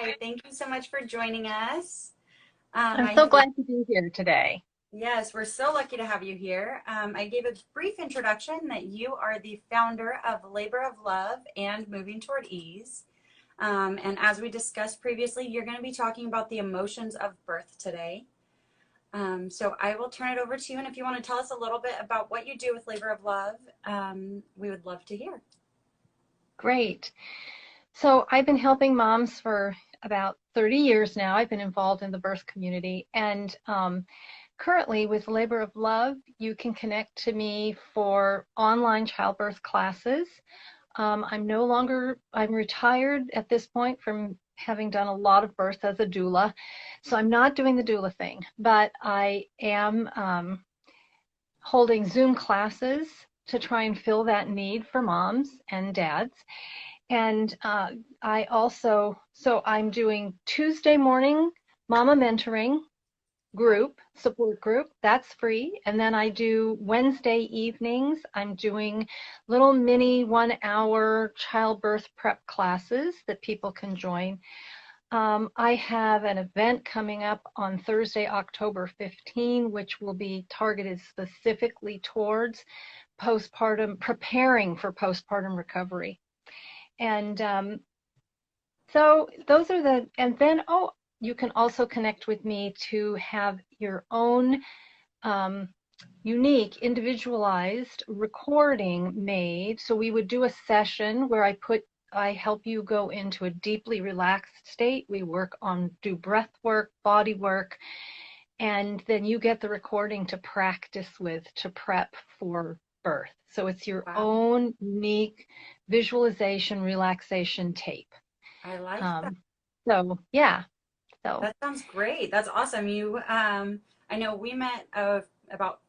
Hi, thank you so much for joining us. I'm I so have a, glad to be here today. yes, we're so lucky to have you here. I gave a brief introduction that you are the founder of Labor of Love and Moving Toward Ease. And as we discussed previously, you're going to be talking about the emotions of birth today. So I will turn it over to you. And if you want to tell us a little bit about what you do with Labor of Love, we would love to hear. Great. So I've been helping moms for about 30 years now. I've been involved in the birth community. And currently with Labor of Love, you can connect to me for online childbirth classes. I'm retired at this point from having done a lot of births as a doula. So I'm not doing the doula thing, but I am holding Zoom classes to try and fill that need for moms and dads. And I'm doing Tuesday morning mama mentoring support group, that's free. And then I do Wednesday evenings, I'm doing little mini 1 hour childbirth prep classes that people can join. I have an event coming up on Thursday, October 15, which will be targeted specifically towards preparing for postpartum recovery. And so those are and then, you can also connect with me to have your own unique, individualized recording made. So we would do a session where I help you go into a deeply relaxed state. We do breath work, body work, and then you get the recording to practice with to prep for birth. So it's your Wow, own unique visualization, relaxation tape. I like that. Um, so yeah, so That sounds great. That's awesome. I know we met about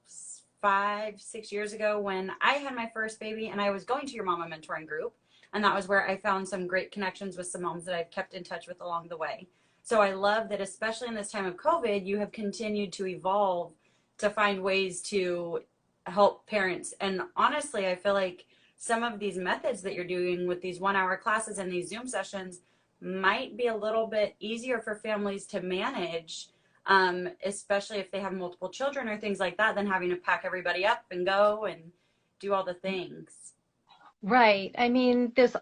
5, 6 years ago when I had my first baby and I was going to your mama mentoring group. And that was where I found some great connections with some moms that I've kept in touch with along the way. So I love that, especially in this time of COVID, you have continued to evolve to find ways to help parents. And honestly, I feel like some of these methods that you're doing with these 1 hour classes and these Zoom sessions might be a little bit easier for families to manage, especially if they have multiple children or things like that, than having to pack everybody up and go and do all the things. right. I mean, there's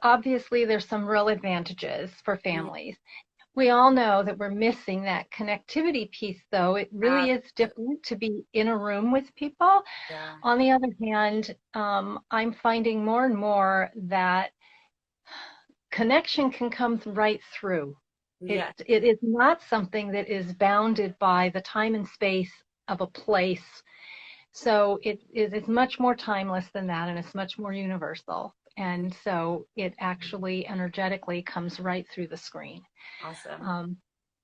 some real advantages for Yeah, families. We all know that we're missing that connectivity piece, though. It really is absolutely. different to be in a room with people. Yeah. On the other hand, I'm finding more and more that connection can come right through. Yeah. It is not something that is bounded by the time and space of a place. So it's much more timeless than that, and it's much more universal. And so it actually energetically comes right through the screen. Awesome. Um,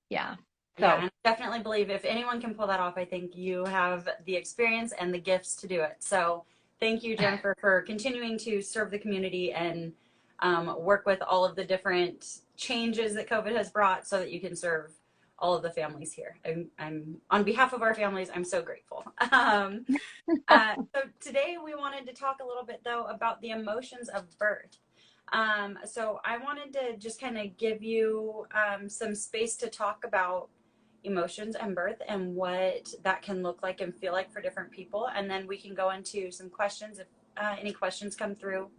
yeah. Yeah, So and I definitely believe if anyone can pull that off, I think you have the experience and the gifts to do it. So thank you, Jennifer, for continuing to serve the community and work with all of the different changes that COVID has brought so that you can serve all of the families here. I'm on behalf of our families, I'm so grateful. So today we wanted to talk a little bit though about the emotions of birth. So I wanted to just kind of give you some space to talk about emotions and birth and what that can look like and feel like for different people. And then we can go into some questions if any questions come through,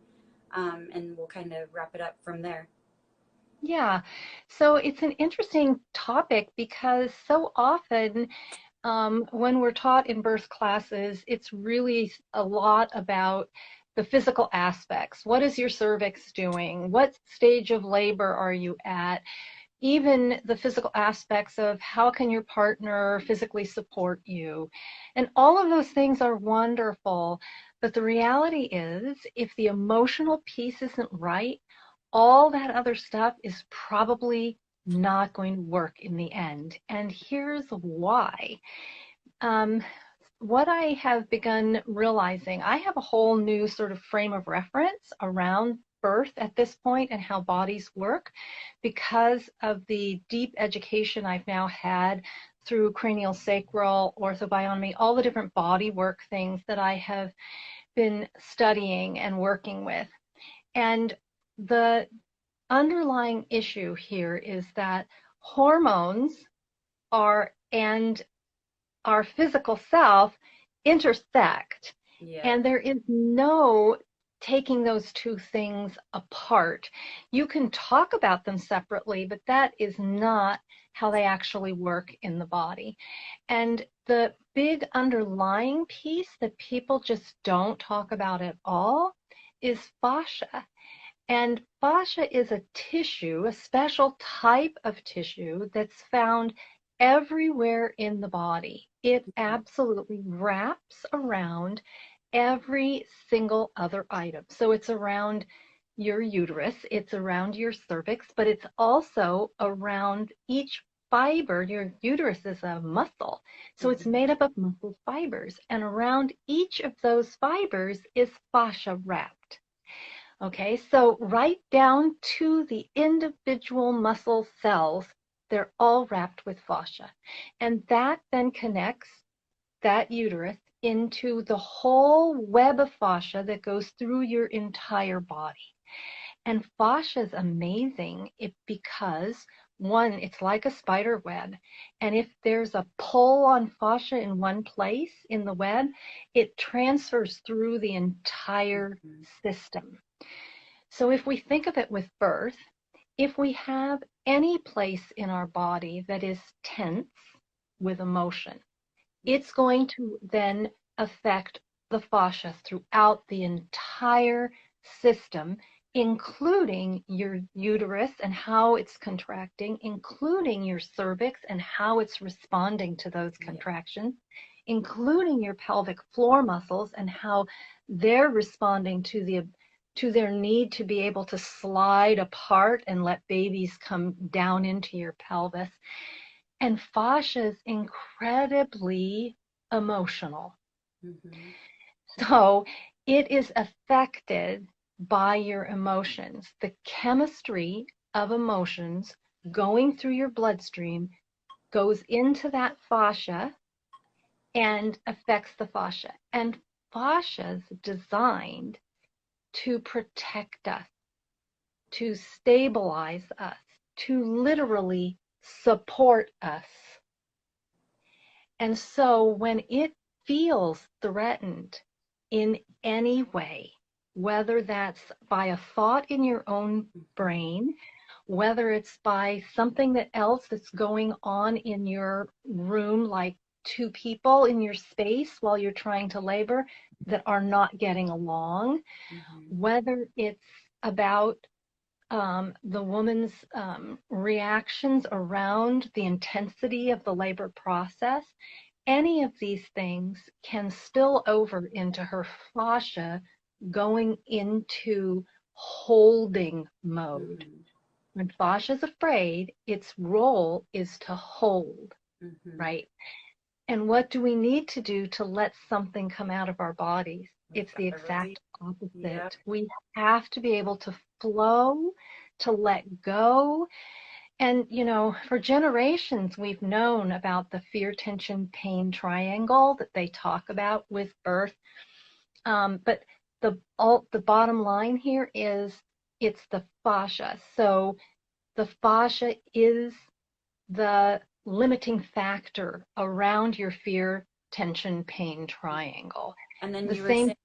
and we'll kind of wrap it up from there. yeah. So it's an interesting topic because so often when we're taught in birth classes, it's really a lot about the physical aspects. What is your cervix doing? What stage of labor are you at? Even the physical aspects of how can your partner physically support you. And all of those things are wonderful. But the reality is, if the emotional piece isn't right, all that other stuff is probably not going to work in the end. And here's why. Um, what I have begun realizing, I have a whole new sort of frame of reference around birth at this point and how bodies work because of the deep education I've now had through cranial sacral, orthobionomy, all the different body work things that I have been studying and working with. And the underlying issue here is that hormones are and our physical self intersect, Yeah. and there is no taking those two things apart. You can talk about them separately, but that is not how they actually work in the body. And the big underlying piece that people just don't talk about at all is fascia. And fascia is a tissue, a special type of tissue that's found everywhere in the body. It absolutely wraps around every single other item. So it's around your uterus, it's around your cervix, but it's also around each fiber. Your uterus is a muscle, so it's Mhm. made up of muscle fibers, and around each of those fibers is fascia wrapped. Okay, so right down to the individual muscle cells, they're all wrapped with fascia. And that then connects that uterus into the whole web of fascia that goes through your entire body. And fascia is amazing because one, it's like a spider web. And if there's a pull on fascia in one place in the web, it transfers through the entire Mhm. system. So if we think of it with birth, if we have any place in our body that is tense with emotion, it's going to then affect the fascia throughout the entire system, including your uterus and how it's contracting, including your cervix and how it's responding to those Yeah. contractions, including your pelvic floor muscles and how they're responding to their need to be able to slide apart and let babies come down into your pelvis. And fascia is incredibly emotional. Mhm. So it is affected by your emotions. The chemistry of emotions going through your bloodstream goes into that fascia and affects the fascia. And fascia is designed to protect us, to stabilize us, to literally support us. And so when it feels threatened in any way, whether that's by a thought in your own Mhm. brain, whether it's by something else that's going on in your room, like two people in your space while you're trying to labor that are not getting along, Mhm. whether it's about the woman's reactions around the intensity of the labor process, any of these things can spill over into her fascia going into holding mode. Mhm. When fascia is afraid, its role is to hold, Mhm. right? And what do we need to do to let something come out of our bodies? We've It's got the to release. exact Yep. opposite. We have to be able to flow, to let go. And, for generations, we've known about the fear, tension, pain triangle that they talk about with birth. But the bottom line here is it's the fascia. So the fascia is the limiting factor around your fear, tension, pain triangle. And then The you were same. saying,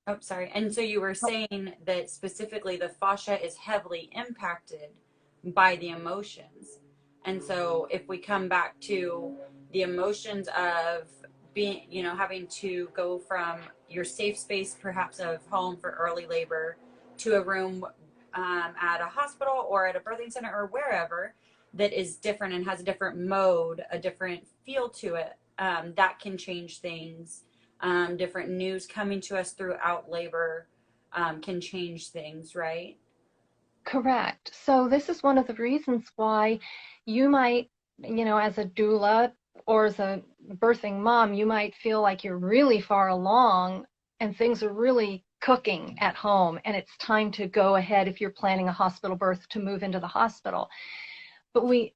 oh, sorry. And so you were saying that specifically the fascia is heavily impacted by the emotions. And so if we come back to the emotions of being, having to go from your safe space, perhaps of home for early labor, to a room at a hospital or at a birthing center or wherever that is different and has a different mode, a different feel to it, that can change things. Different news coming to us throughout labor can change things, right? Correct. So this is one of the reasons why you might, as a doula or as a birthing mom, you might feel like you're really far along and things are really cooking at home and it's time to go ahead if you're planning a hospital birth to move into the hospital.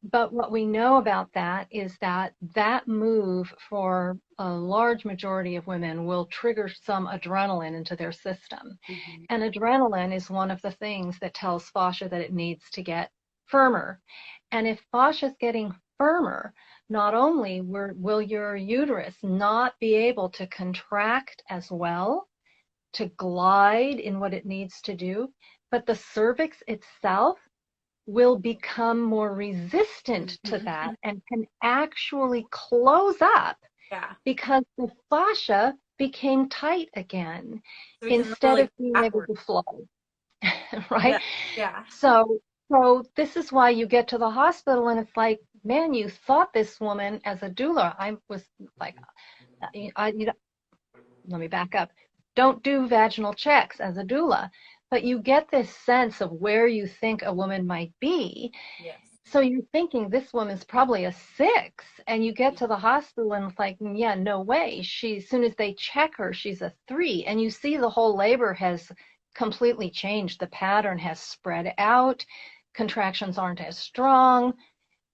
but what we know about that is that that move for a large majority of women will trigger some adrenaline into their system. Mhm. And adrenaline is one of the things that tells fascia that it needs to get firmer. And if fascia is getting firmer, not only will your uterus not be able to contract as well, to glide in what it needs to do, but the cervix itself will become more resistant to that Mhm. and can actually close up Yeah. because the fascia became tight again So we can instead really of go being able backward. to flow, Yeah. right? Yeah. So this is why you get to the hospital and it's like, man, you thought this woman as a doula. I was like, let me back up. Don't do vaginal checks as a doula, but you get this sense of where you think a woman might be. Yes. So you're thinking this woman's probably a 6, and you get to the hospital and it's like, yeah, no way. As soon as they check her, she's a 3, and you see the whole labor has completely changed. The pattern has spread out. Contractions aren't as strong.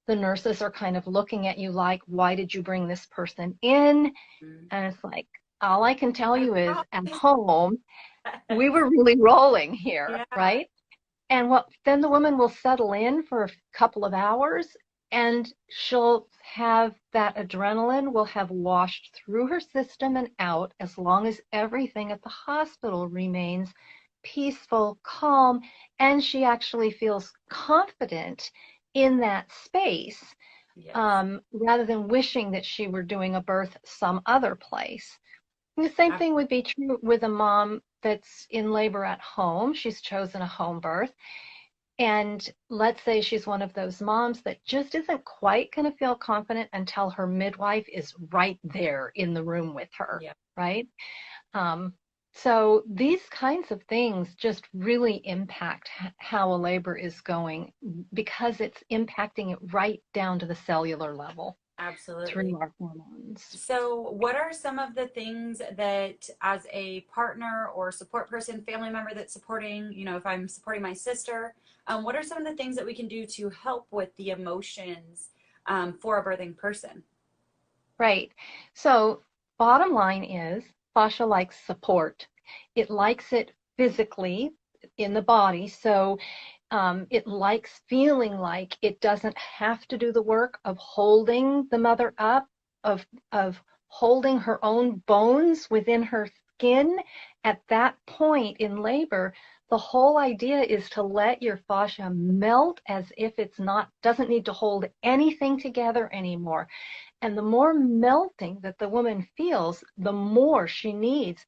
The nurses are kind of looking at you like, why did you bring this person in? Mhm. And it's like, all I can tell you is at Surprise. home, we were really rolling here, Yeah. right? And then the woman will settle in for a couple of hours and she'll have that adrenaline will have washed through her system and out as long as everything at the hospital remains peaceful, calm, and she actually feels confident in that space, Yes. rather than wishing that she were doing a birth some other place. The same thing would be true with a mom that's in labor at home. She's chosen a home birth. And let's say she's one of those moms that just isn't quite going to feel confident until her midwife is right there in the room with her, Yeah. right? Um, so these kinds of things just really impact how a labor is going because it's impacting it right down to the cellular level Absolutely. through our hormones. So, what are some of the things that, as a partner or support person, family member that's supporting, if I'm supporting my sister, what are some of the things that we can do to help with the emotions for a birthing person? Right. So bottom line is fascia likes support. It likes it physically in the body. So it likes feeling like it doesn't have to do the work of holding the mother up, of holding her own bones within her skin. At that point in labor, the whole idea is to let your fascia melt as if it's not, doesn't need to hold anything together anymore. And the more melting that the woman feels, the more she needs